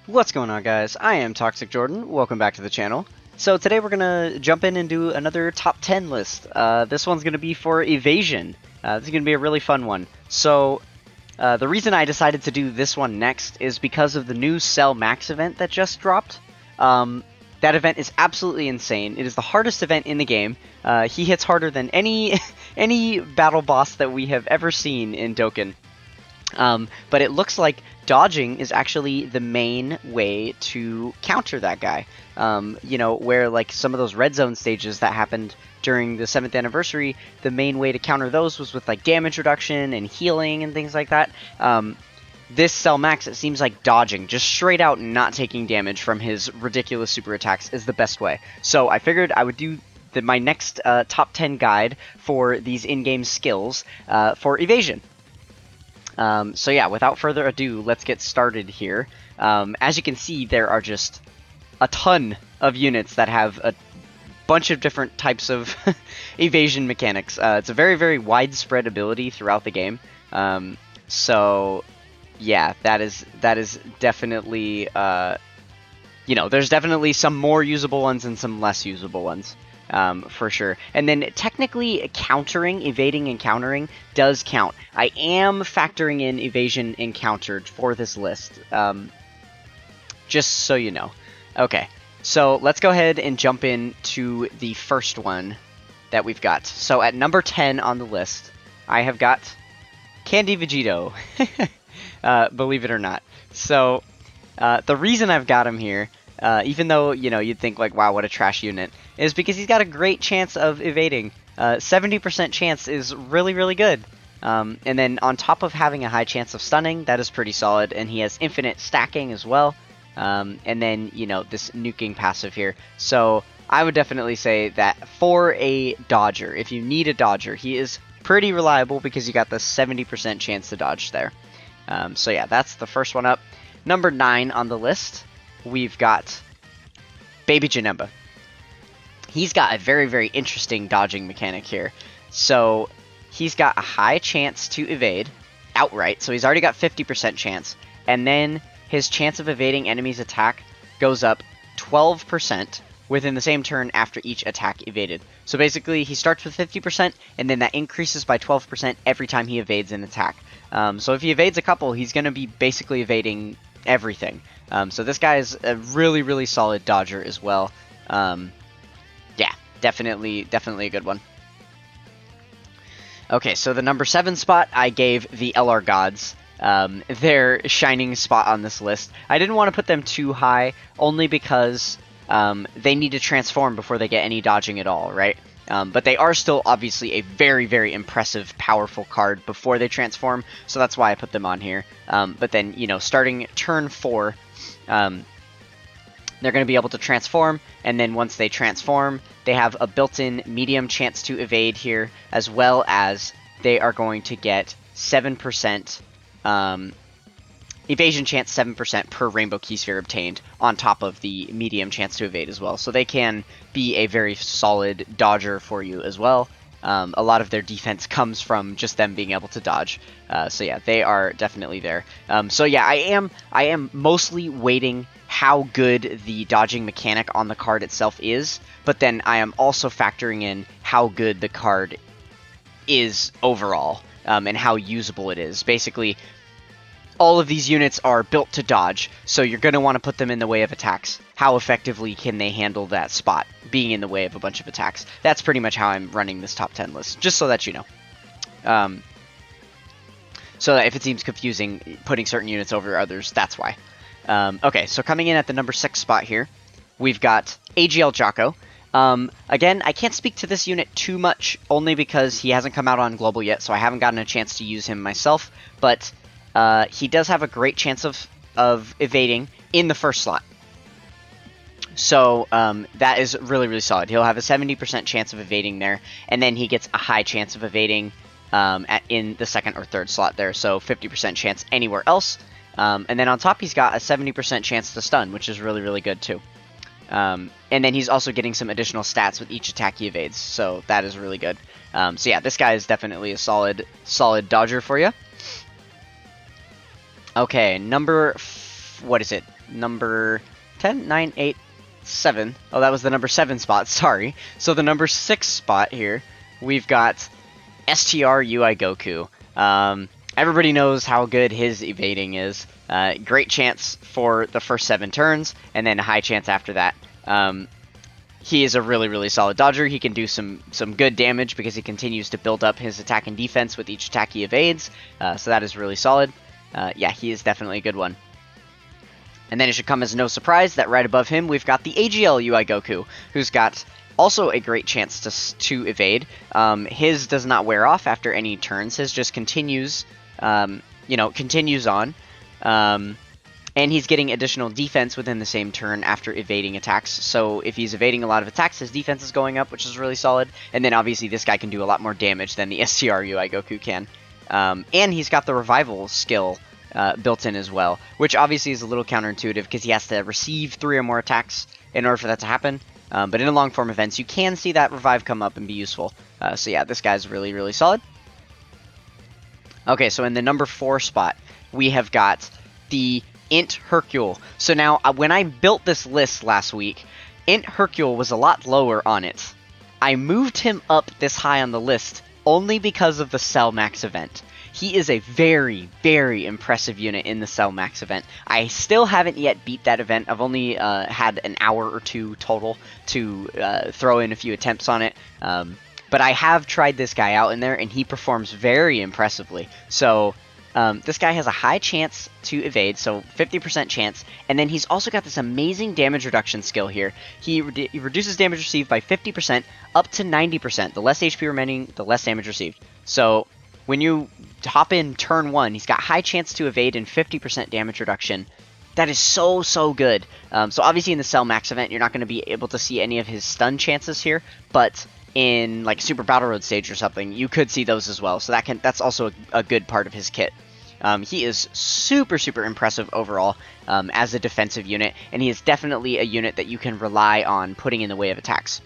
What's going on, guys? I am Toxic Jordan. Welcome back to the channel. So today we're gonna jump in and do another top 10 list. This one's gonna be for evasion. This is gonna be a really fun one. So the reason I decided to do this one next is because of the new Cell Max event that just dropped. That event is absolutely insane. It is the hardest event in the game. He hits harder than any any battle boss that we have ever seen in Dokkan. But it looks like dodging is actually the main way to counter that guy. You know, where like some of those red zone stages that happened during the 7th anniversary, the main way to counter those was with like damage reduction and healing and things like that. This Cell Max, it seems like dodging, just straight out not taking damage from his ridiculous super attacks is the best way. So I figured I would do my next top 10 guide for these in-game skills for evasion. So yeah, without further ado, let's get started here. As you can see, there are just a ton of units that have a bunch of different types of evasion mechanics. It's a very, very widespread ability throughout the game. So yeah, that is definitely, you know, there's definitely some more usable ones and some less usable ones. For sure. And then technically countering, evading and countering does count. I am factoring in evasion encountered for this list, just so you know. Okay, so let's go ahead and jump into the first one that we've got. So at number 10 on the list, I have got Candy Vegeta, believe it or not. So the reason I've got him here, even though, you know, you'd think like, wow, what a trash unit, is because he's got a great chance of evading. 70% chance is really, really good. And then on top of having a high chance of stunning, that is pretty solid, and he has infinite stacking as well. And then, you know, this nuking passive here. So I would definitely say that for a dodger, if you need a dodger, he is pretty reliable because you got the 70% chance to dodge there. So yeah, that's the first one up. Number 9 on the list, we've got Baby Janemba. He's got a very, very interesting dodging mechanic here. So he's got a high chance to evade outright, so he's already got 50% chance, and then his chance of evading enemy's attack goes up 12% within the same turn after each attack evaded. So basically, he starts with 50%, and then that increases by 12% every time he evades an attack. So if he evades a couple, he's going to be basically evading everything. So this guy is a really, really solid dodger as well. Yeah, definitely a good one. Okay, so the number 7 spot, I gave the LR Gods their shining spot on this list. I didn't want to put them too high, only because they need to transform before they get any dodging at all, right? But they are still obviously a very, very impressive, powerful card before they transform, so that's why I put them on here. But then, you know, starting turn 4, they're going to be able to transform, and then once they transform, they have a built-in medium chance to evade here, as well as they are going to get 7% evasion chance, 7% per Rainbow Key Sphere obtained, on top of the medium chance to evade as well. So they can be a very solid dodger for you as well. A lot of their defense comes from just them being able to dodge. So yeah, they are definitely there. So yeah, I am mostly weighting how good the dodging mechanic on the card itself is, but then I am also factoring in how good the card is overall, and how usable it is. Basically, all of these units are built to dodge, so you're going to want to put them in the way of attacks. How effectively can they handle that spot, being in the way of a bunch of attacks? That's pretty much how I'm running this top 10 list, just so that you know. So that if it seems confusing putting certain units over others, that's why. Okay, so coming in at the number 6 spot here, we've got AGL Jocko. Again, I can't speak to this unit too much, only because he hasn't come out on Global yet, so I haven't gotten a chance to use him myself, but he does have a great chance of evading in the first slot. So that is really, really solid. He'll have a 70% chance of evading there, and then he gets a high chance of evading in the second or third slot there, so 50% chance anywhere else. And then on top, he's got a 70% chance to stun, which is really, really good too. And then he's also getting some additional stats with each attack he evades, so that is really good. So yeah, this guy is definitely a solid dodger for you. Okay, what is it? number 10, 9, 8, 7. Oh, that was the number 7 spot, sorry. So the number 6 spot here, we've got STR Ui Goku. Everybody knows how good his evading is. Great chance for the first 7 turns, and then a high chance after that. He is a really, really solid dodger. He can do some good damage because he continues to build up his attack and defense with each attack he evades. So that is really solid. Yeah, he is definitely a good one. And then it should come as no surprise that right above him we've got the AGL Ui Goku, who's got also a great chance to evade. His does not wear off after any turns. His just continues, continues on. And he's getting additional defense within the same turn after evading attacks. So if he's evading a lot of attacks, his defense is going up, which is really solid. And then obviously this guy can do a lot more damage than the STR Ui Goku can. And he's got the revival skill built in as well, which obviously is a little counterintuitive because he has to receive 3 or more attacks in order for that to happen. But in the long form events, you can see that revive come up and be useful. So yeah, this guy's really, really solid. Okay, so in the number 4 spot, we have got the INT Hercules. So now, when I built this list last week, INT Hercules was a lot lower on it. I moved him up this high on the list only because of the Cell Max event. He is a very, very impressive unit in the Cell Max event. I still haven't yet beat that event. I've only had an hour or 2 total to throw in a few attempts on it. But I have tried this guy out in there, and he performs very impressively. So this guy has a high chance to evade, so 50% chance, and then he's also got this amazing damage reduction skill here. He reduces damage received by 50% up to 90%. The less HP remaining, the less damage received. So when you hop in turn 1, he's got high chance to evade and 50% damage reduction. That is so good. So obviously in the Cell Max event, you're not going to be able to see any of his stun chances here, but in like Super Battle Road stage or something, you could see those as well. So that's also a good part of his kit. He is super impressive overall as a defensive unit, and he is definitely a unit that you can rely on putting in the way of attacks.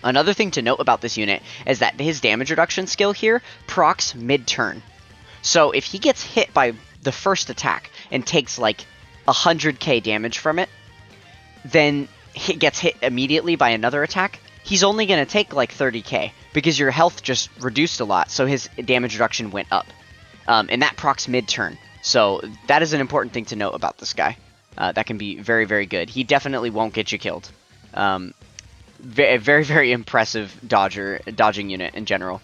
Another thing to note about this unit is that his damage reduction skill here procs mid-turn. So if he gets hit by the first attack and takes like 100k damage from it, then he gets hit immediately by another attack, he's only going to take like 30k because your health just reduced a lot, so his damage reduction went up. And that procs mid-turn. So that is an important thing to note about this guy. That can be very good. He definitely won't get you killed. Very impressive dodging unit in general.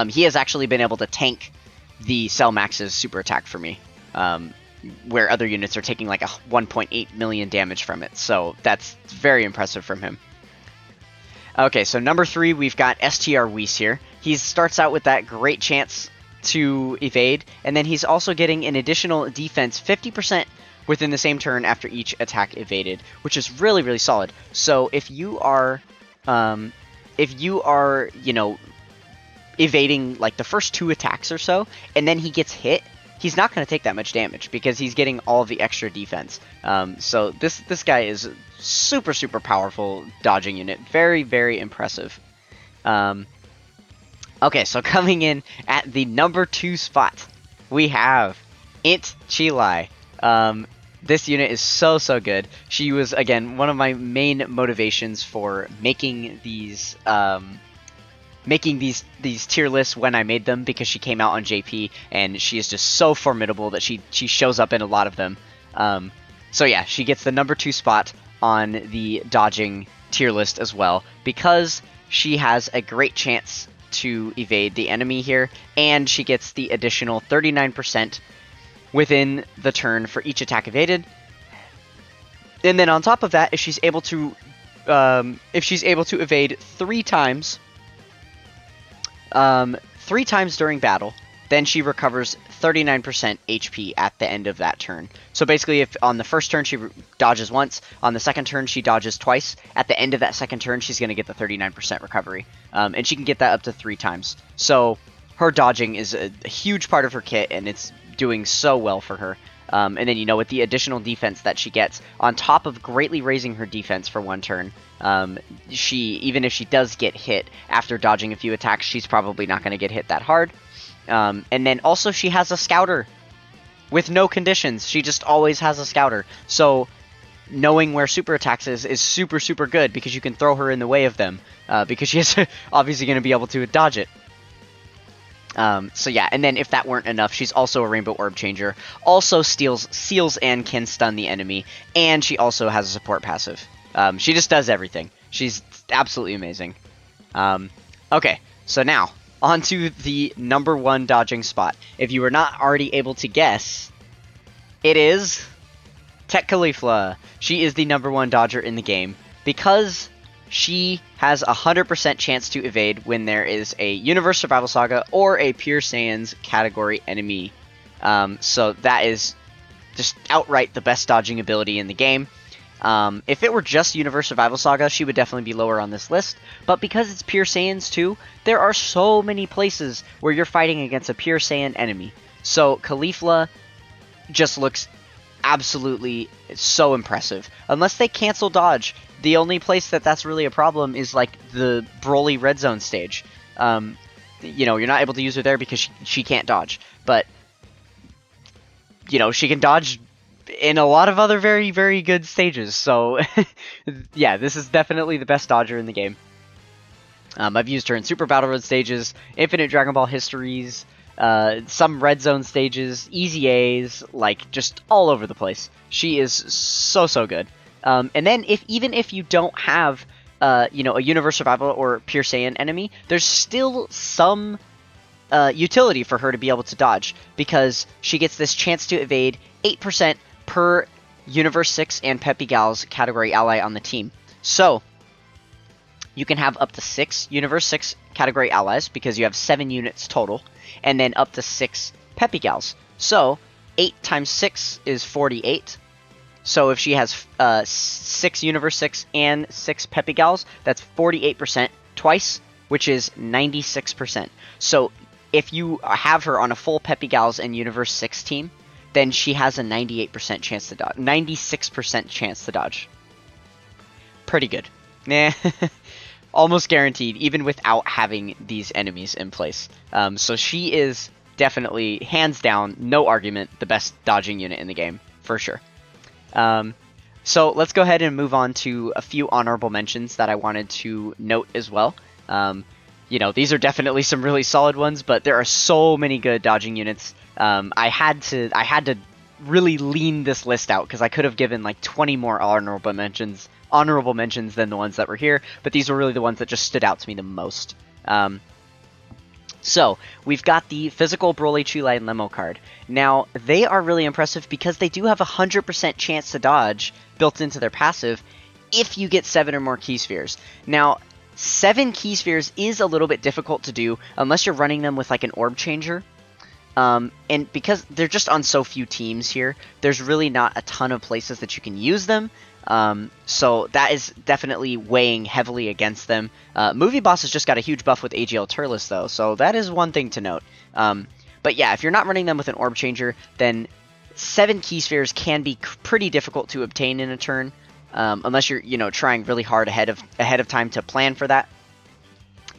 He has actually been able to tank the Cell Max's super attack for me, where other units are taking like a 1.8 million damage from it. So that's very impressive from him. Okay, so number 3, we've got STR Whis here. He starts out with that great chance to evade, and then he's also getting an additional defense 50% within the same turn after each attack evaded, which is really solid. So if you are evading like the first 2 attacks or so, and then he gets hit, he's not going to take that much damage because he's getting all the extra defense. So this guy is super powerful dodging unit, very impressive. Okay, so coming in at the number 2 spot, we have INT Hercules. This unit is so good. She was, again, one of my main motivations for making these tier lists when I made them, because she came out on JP, and she is just so formidable that she shows up in a lot of them. So yeah, she gets the number 2 spot on the dodging tier list as well, because she has a great chance to evade the enemy here, and she gets the additional 39% within the turn for each attack evaded. And then on top of that, if she's able to evade 3 times during battle, then she recovers 39% HP at the end of that turn. So basically, if on the first turn she dodges once, on the second turn she dodges twice, at the end of that second turn she's going to get the 39% recovery. And she can get that up to 3 times. So her dodging is a huge part of her kit, and it's doing so well for her. And then, with the additional defense that she gets, on top of greatly raising her defense for 1 turn, even if she does get hit after dodging a few attacks, she's probably not going to get hit that hard. And then also she has a scouter. with no conditions. She just always has a scouter. So knowing where super attacks is super, super good because you can throw her in the way of them because she is obviously going to be able to dodge it. So yeah, and then if that weren't enough, she's also a Rainbow Orb Changer, also seals and can stun the enemy, and she also has a support passive. She just does everything. She's absolutely amazing. Okay, so now, on to the #1 dodging spot. If you were not already able to guess, it is Techkhalifa. She is the #1 dodger in the game because she has a 100% chance to evade when there is a Universe Survival Saga or a Pure Saiyans category enemy. So that is just outright the best dodging ability in the game. If it were just Universe Survival Saga, she would definitely be lower on this list. But because it's Pure Saiyans too, there are so many places where you're fighting against a Pure Saiyan enemy. So Khalifa just looks absolutely so impressive. Unless they cancel dodge, the only place that's really a problem is like the Broly Red Zone stage. You know, you're not able to use her there because she can't dodge. But, you know, she can dodge in a lot of other very, very good stages. So, yeah, this is definitely the best dodger in the game. I've used her in Super Battle Road stages, Infinite Dragon Ball Histories, some Red Zone stages, Easy A's, like, just all over the place. She is so, so good. And then, even if you don't have, you know, a Universe Survival or Pure Saiyan enemy, there's still some utility for her to be able to dodge, because she gets this chance to evade 8% per Universe 6 and Peppy Gal's category ally on the team. So, you can have up to 6 Universe 6 category allies, because you have 7 units total, and then up to 6 Peppy Gals. So, 8 times 6 is 48. So if she has 6 Universe 6 and 6 Peppy Gals, that's 48% twice, which is 96%. So if you have her on a full Peppy Gals and Universe 6 team, then she has a 98% chance to dodge. 96% chance to dodge. Pretty good. Nah. Almost guaranteed, even without having these enemies in place. So she is definitely, hands down, no argument, the best dodging unit in the game, for sure. So let's go ahead and move on to a few honorable mentions that I wanted to note as well. You know, these are definitely some really solid ones, but there are so many good dodging units. I had to really lean this list out because I could have given like 20 more honorable mentions than the ones that were here, but these were really the ones that just stood out to me the most. So, we've got the physical Broly, Treeline, Limo card. Now, they are really impressive because they do have a 100% chance to dodge built into their passive if you get 7 or more Key Spheres. Now, 7 Key Spheres is a little bit difficult to do unless you're running them with like an Orb Changer. And because they're just on so few teams here, there's really not a ton of places that you can use them. So that is definitely weighing heavily against them. Movie Boss has just got a huge buff with AGL Tierlist though, so that is one thing to note. But yeah, if you're not running them with an Orb Changer, then 7 Key Spheres can be pretty difficult to obtain in a turn, unless you're, you know, trying really hard ahead of time to plan for that.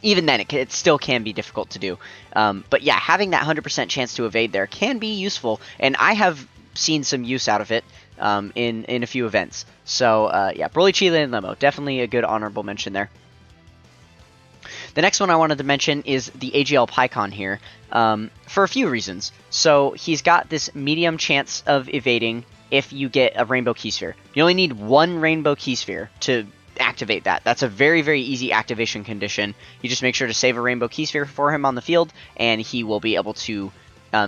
Even then, it still can be difficult to do. But yeah, having that 100% chance to evade there can be useful, and I have seen some use out of it in a few events. So yeah, Broly, Treeline, and Limo, definitely a good honorable mention there. The next one I wanted to mention is the AGL Pycon here, for a few reasons. So he's got this medium chance of evading if you get a Rainbow Key Sphere. You only need 1 Rainbow Key Sphere to activate that. That's a very, very easy activation condition. You just make sure to save a Rainbow Key Sphere for him on the field, and he will be able to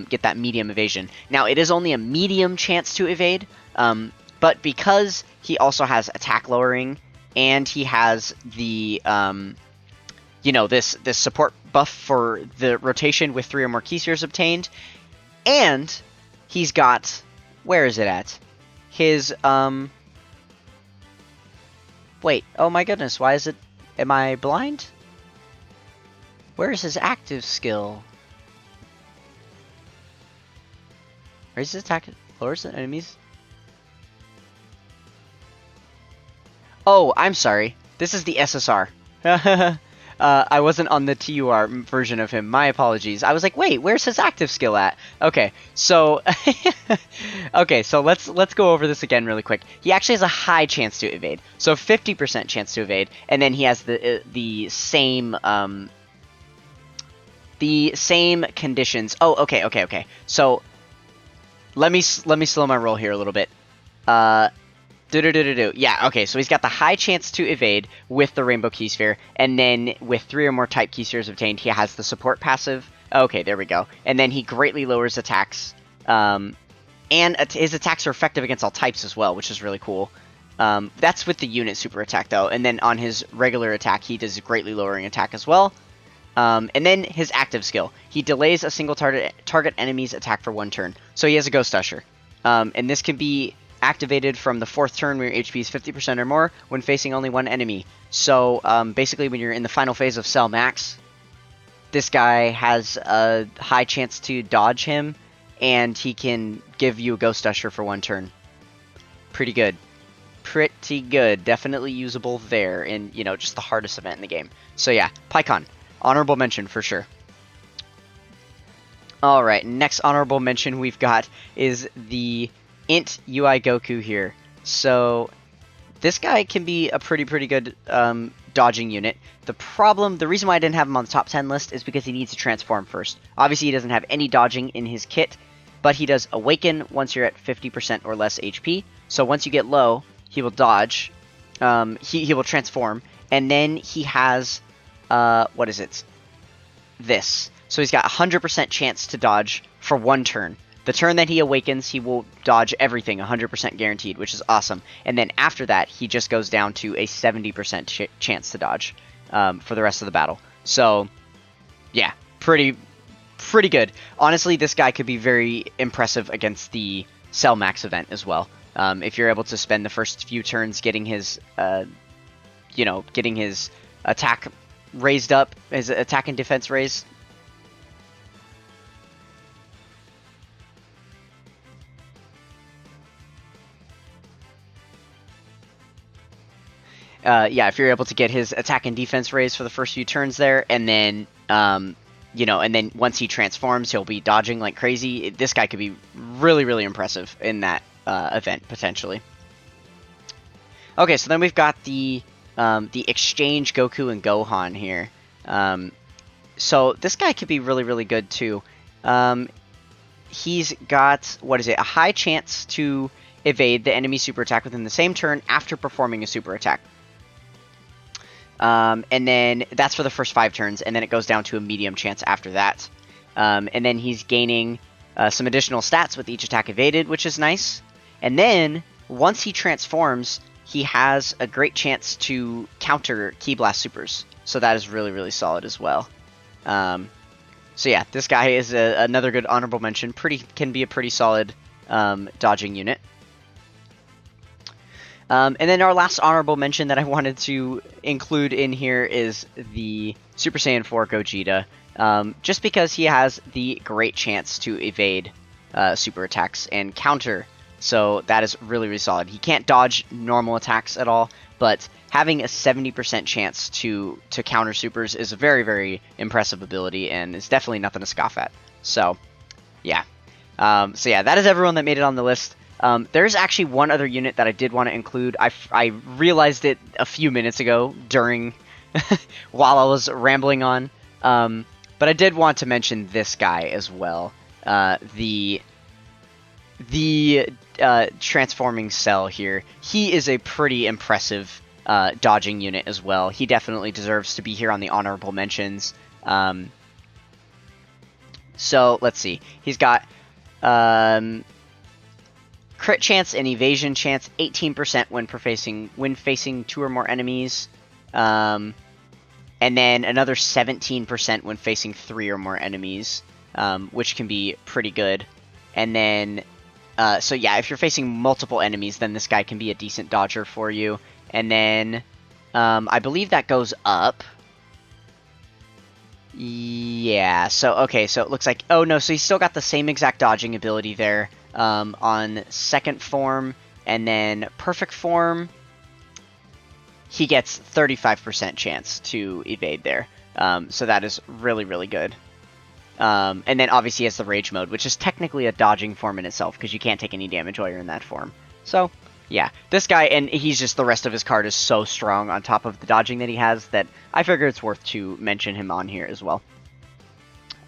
get that medium evasion. Now, it is only a medium chance to evade, but because he also has attack lowering, and he has the, you know, this support buff for the rotation with 3 or more Key Spheres obtained, and he's got, where is it at? His, wait, oh my goodness, why is it, am I blind? Where is his active skill? Raises attack, lowers the enemies. Oh, I'm sorry. This is the SSR. I wasn't on the TUR version of him. My apologies. I was like, wait, where's his active skill at? Okay, so okay, so let's go over this again really quick. He actually has a high chance to evade, so 50% chance to evade, and then he has the same conditions. Oh, okay. So let me slow my roll here a little bit. Yeah, okay, so he's got the high chance to evade with the Rainbow Key Sphere, and then with 3 or more type Key Spheres obtained, he has the support passive. Okay, there we go. And then he greatly lowers attacks, and his attacks are effective against all types as well, which is really cool. That's with the unit super attack, though, and then on his regular attack, he does greatly lowering attack as well. And then his active skill. He delays a single target enemy's attack for 1 turn, so he has a Ghost Usher. And this can be activated from the 4th turn when your HP is 50% or more when facing only 1 enemy. So basically when you're in the final phase of Cell Max, this guy has a high chance to dodge him, and he can give you a Ghost Usher for 1 turn. Pretty good. Pretty good. Definitely usable there in, you know, just the hardest event in the game. So yeah, Pycon. Honorable mention for sure. Alright, next honorable mention we've got is the INT Ui Goku here. So this guy can be a pretty good dodging unit. The reason why I didn't have him on the top 10 list is because he needs to transform first. Obviously he doesn't have any dodging in his kit, but he does awaken once you're at 50% or less HP. So once you get low, he will dodge, he will transform, and then he has, what is it? This. So he's got 100% chance to dodge for 1 turn. The turn that he awakens, he will dodge everything, 100% guaranteed, which is awesome. And then after that, he just goes down to a 70% chance to dodge for the rest of the battle. So, yeah, pretty good. Honestly, this guy could be very impressive against the Cell Max event as well. If you're able to spend the first few turns getting his, getting his attack raised up, his attack and defense raised. Yeah, if you're able to get his attack and defense raised for the first few turns there, and then, and then once he transforms, he'll be dodging like crazy. This guy could be really impressive in that event, potentially. Okay, so then we've got the exchange Goku and Gohan here. So this guy could be really good, too. He's got, a high chance to evade the enemy super attack within the same turn after performing a super attack. And then that's for the first 5 turns, and then it goes down to a medium chance after that. And then he's gaining some additional stats with each attack evaded, which is nice. And then, once he transforms, he has a great chance to counter Ki Blast Supers. So that is really solid as well. So yeah, this guy is another good honorable mention. Can be a pretty solid dodging unit. And then our last honorable mention that I wanted to include in here is the Super Saiyan 4 Gogeta. Just because he has the great chance to evade super attacks and counter. So that is really solid. He can't dodge normal attacks at all, but having a 70% chance to counter supers is a very impressive ability, and it's definitely nothing to scoff at. So, yeah. So yeah, that is everyone that made it on the list. There's actually one other unit that I did want to include. I realized it a few minutes ago during while I was rambling on. But I did want to mention this guy as well. The transforming Cell here. He is a pretty impressive dodging unit as well. He definitely deserves to be here on the honorable mentions. So let's see. He's got crit chance and evasion chance 18% when facing 2 or more enemies. And then another 17% when facing 3 or more enemies, which can be pretty good. And then, so yeah, if you're facing multiple enemies, then this guy can be a decent dodger for you. And then, I believe that goes up. Yeah, so, okay, so it looks like, oh no, so he's still got the same exact dodging ability there, on second form, and then perfect form. he gets 35% chance to evade there. So that is really, really good. And then obviously he has the Rage mode, which is technically a dodging form in itself, because you can't take any damage while you're in that form. So, yeah, this guy, and he's just, the rest of his card is so strong on top of the dodging that he has, that I figure it's worth to mention him on here as well.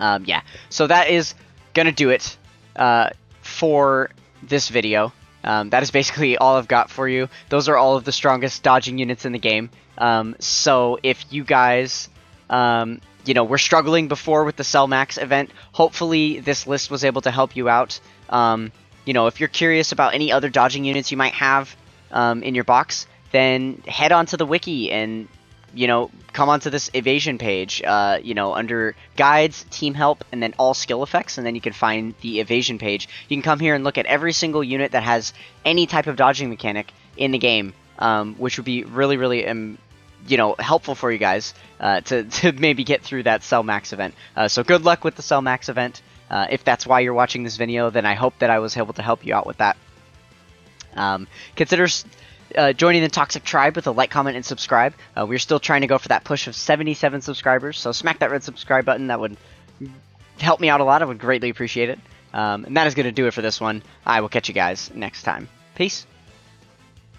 Yeah, so that is gonna do it for this video. That is basically all I've got for you. Those are all of the strongest dodging units in the game. So if you guys, you know, were struggling before with the Cell Max event, hopefully this list was able to help you out. You know, if you're curious about any other dodging units you might have in your box, then head onto the wiki and, you know, come onto this evasion page, you know, under guides, team help, and then all skill effects, and then you can find the evasion page. You can come here and look at every single unit that has any type of dodging mechanic in the game, which would be really, really, you know, helpful for you guys to maybe get through that Cell Max event. So good luck with the Cell Max event. If that's why you're watching this video, then I hope that I was able to help you out with that. Consider joining the Toxic Tribe with a like, comment, and subscribe. We're still trying to go for that push of 77 subscribers, so smack that red subscribe button. That would help me out a lot. I would greatly appreciate it. And that is going to do it for this one. I will catch you guys next time. Peace.